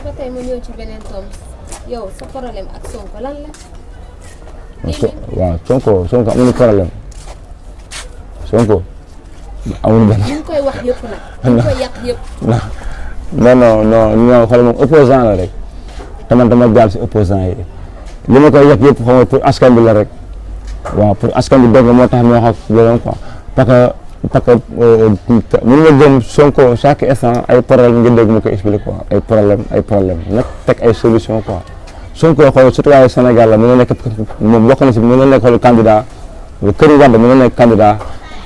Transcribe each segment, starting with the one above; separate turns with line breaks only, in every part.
ba tey ma ñëw ci beneen tom yow sa problème ak Sonko lan la.
waaw Sonko amuñu problème Sonko amuñu benn.
ñu ngi koy wax yëpp nag. ñu ngi koy yàq yëpp.
non xool moom opposant la rek te man dama jaar si opposant yi li ma koy yàq yëpp xam nga pour askan bi la rek waaw pour askan bi dégg moo tax ñu wax ak loolu quoi parce que mën nga gëm Sonko chaque instant ay problème nga dégg mu koy expliqué quoi ay problème nag teg ay solution quoi Sonko xool citoyen Sénégal la mën na nekk moom bokk na si mën na nekk xool candidat Karim Wade mën na nekk candidat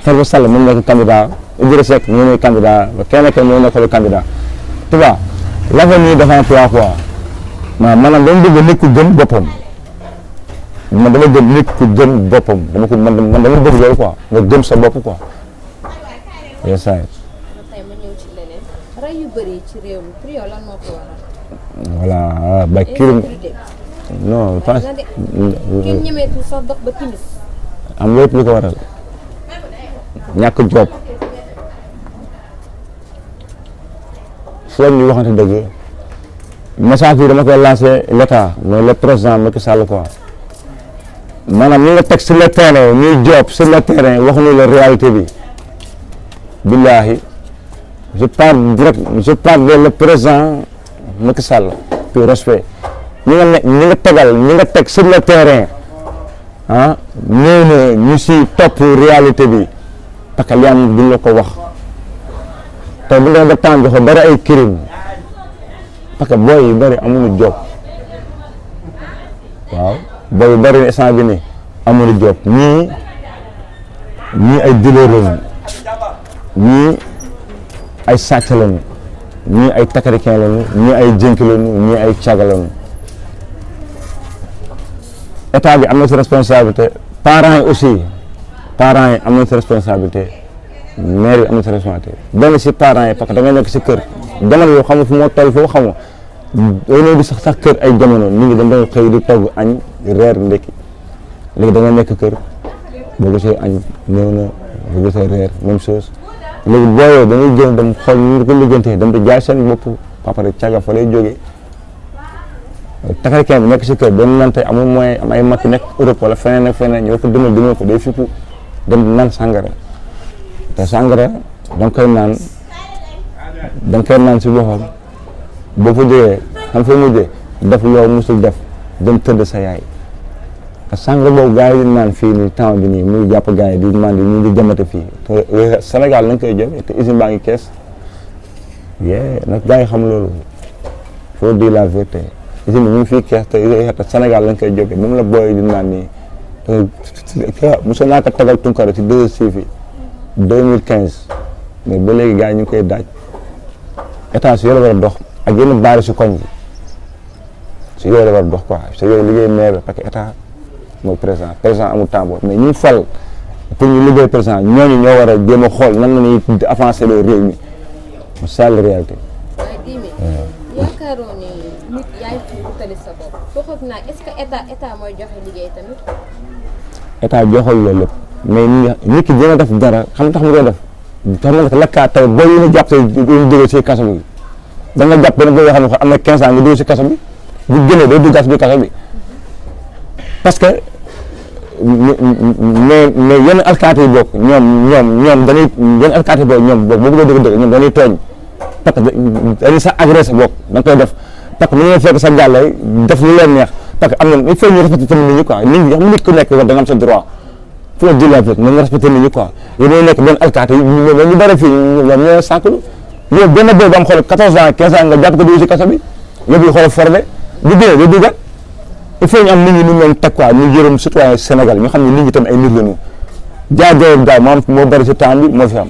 Khalifa Sall mën na nekk candidat Idrissa Seck mën na nekk candidat kenn mën na nekk xool candidat tu vois l'avenir devant toi quoi maanaam dama bëgg nit ku gëm boppam man dama gëm nit ku gëm boppam man dama bëgg loolu quoi nga gëm sa bopp quoi. yes sir.
tey ma ñëw ci leneen rey yu bëri ci réew mi pour yow lan moo ko waral.
voilà ba crime non pas
kenn ñemeetul sax dox ba timis.
am lépp lu ko waral ñàkk job foog ñu waxante dëgg message bi dama koy lancé l'état mooy le président Macky Sall quoi maanaam ñu nga teg sur le terrain ñuy job sur le terrain waxuñu la réalité bi. Billahi je parle de le président Macky Sall pour respect ñi nga tegal ñi nga teg sur le terrain ah ñëw na ñu si topp réalité bi parce que li am duñ la ko wax te bu dee ba temps joxe bari ay crime parce que booy yu bari amuñu job waaw booy yu bari instant bi ni amuñu job ñii ay dealer lañu ñii ay sàcc lañu ñii ay takarikeen lañu ñii ay jënk lañu ñii ay caga lañu état bi am na si responsabilité parents yi aussi parents yi am na si responsabilité maire yi am na si responsabilité benn si parents yi parce que da ngay nekk si kër jamono yoo xam nga fu moo toll foofu xam nga doo di sax kër ay jamono nit ñi dañ doon xëy di togg añ reer ndekki léegi da nga nekk kër boo gisee añ ñëw na boo gisee reer même chose léegi booyoo dañuy jël dem xool ñu ko liggéeyantee dem di jaay seen bopp papa rek caga fa lay jógee takarikeen bi nekk si kër doon naan tey amul moyen am ay mag nekk Europe wala feneen ak feneen ñoo ko demal ko day fippu dem naan sàngara te sàngara da nga koy naan si boppam boo fa jógee xam fa mujjee def loo musul def dem tëdd sa yaay te sàngara boobu gars yi di naan fii nii temps bi nii muy jàpp gars yi di mandi ñu ngi jamate fii te Sénégal lañ koy jël te usine baa ngi kees nag gars yi xam loolu faut dire la vérité usine bi mu ngi fii kees te Sénégal lañ koy jógee moom la booy di naan nii mosoon naa ko tegal Tunkara ci 2STV fi 2015 mais ba léegi gars yi ñu ngi koy daaj état si yooyu la war a dox ak yenn baari si koñ bi si yooyu la war a dox quoi si yooyu liggéey maire parce que état mooy président amul temps boobu mais ñu fal pour ñu liggéey président ñooñu ñoo war a jéem a xool nan la ñuy avancer le réew mi c'est la réalité.
waaye Dimi yaakaaroon ni nit yaay fi wutali sa bopp foog naa est-ce que état mooy joxe liggéey tamit.
état joxal loolu lépp mais nit ki dina def dara xam nga tax mu koy def xam nga lakkaat tey boo yéene jàpp tey ñu jógee si kaso bi da nga jàpp benn boo xam ne am na 15 ans nga dugg si kaso bi bu génnee day duggaat si biir kaso bi parce que mais yenn alkaati yi bokk ñoom dañuy yenn alkaati yi bokk ñoom boo bëggee dëgg ñoom dañuy tooñ parce que dañuy sa agressé bokk da nga koy def parce que mënuñoo fekk sa gàllay def lu leen neex parce que am na il faut ñu respecté tamit nit ñi quoi nit ku nekk war da nga am sa droit faut dire la vérité nga respecté nit ñi quoi yéen nekk benn alkaati yi ñu bëri fii ñoom ñoo sànq yow benn booy bu am xool 14 ans 15 ans nga jàpp ko dugg si kaso bi yóbbu xool formé bu dee day duggaat il faut ñu am nit ñi ñu leen teg quoi ñu yërëm citoyen Sénégal ñu xam ne nit ñi tam ay nit lañu jaay gaaw moo bëri si temps bi moo fi am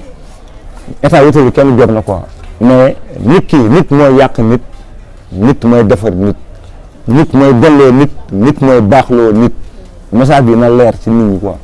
état wutal bi kenn jot na quoi mais nit mooy yàq nit mooy defar nit mooy delloo nit mooy baaxloo nit message bi na leer ci nit ñi quoi.